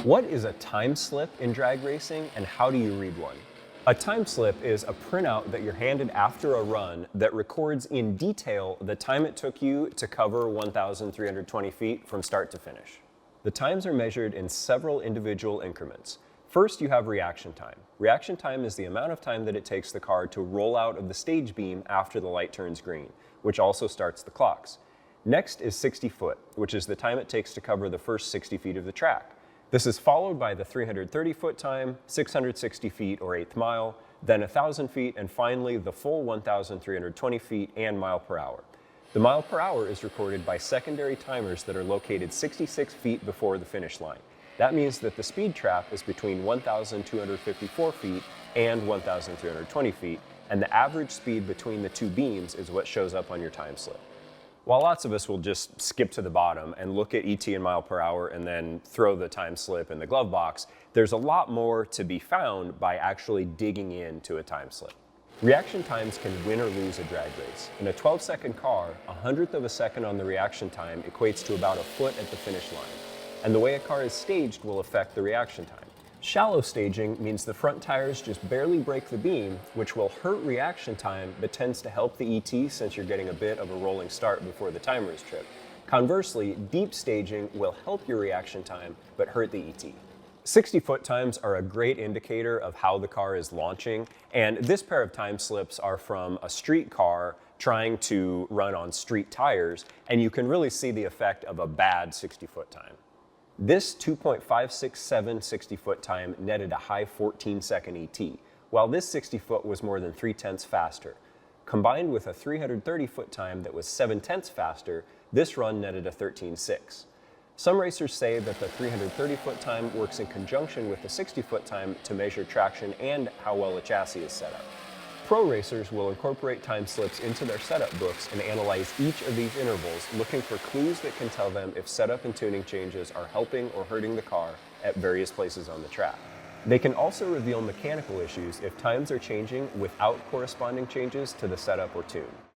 What is a time slip in drag racing and how do you read one? A time slip is a printout that you're handed after a run that records in detail the time it took you to cover 1,320 feet from start to finish. The times are measured in several individual increments. First, you have reaction time. Reaction time is the amount of time that it takes the car to roll out of the stage beam after the light turns green, which also starts the clocks. Next is 60 foot, which is the time it takes to cover the first 60 feet of the track. This is followed by the 330 foot time, 660 feet or 8th mile, then 1,000 feet, and finally the full 1,320 feet and mile per hour. The mile per hour is recorded by secondary timers that are located 66 feet before the finish line. That means that the speed trap is between 1,254 feet and 1,320 feet, and the average speed between the two beams is what shows up on your time slip. While lots of us will just skip to the bottom and look at ET in mile per hour and then throw the time slip in the glove box, there's a lot more to be found by actually digging into a time slip. Reaction times can win or lose a drag race. In a 12-second car, 1/100th of a second on the reaction time equates to about a foot at the finish line. And the way a car is staged will affect the reaction time. Shallow staging means the front tires just barely break the beam, which will hurt reaction time but tends to help the ET since you're getting a bit of a rolling start before the timer is tripped. Conversely, deep staging will help your reaction time but hurt the ET. 60-foot times are a great indicator of how the car is launching, and this pair of time slips are from a street car trying to run on street tires, and you can really see the effect of a bad 60-foot time. This 2.567 60-foot time netted a high 14-second ET, while this 60-foot was more than 3/10 faster. Combined with a 330-foot time that was 7/10 faster, this run netted a 13.6. Some racers say that the 330-foot time works in conjunction with the 60-foot time to measure traction and how well a chassis is set up. Pro racers will incorporate time slips into their setup books and analyze each of these intervals, looking for clues that can tell them if setup and tuning changes are helping or hurting the car at various places on the track. They can also reveal mechanical issues if times are changing without corresponding changes to the setup or tune.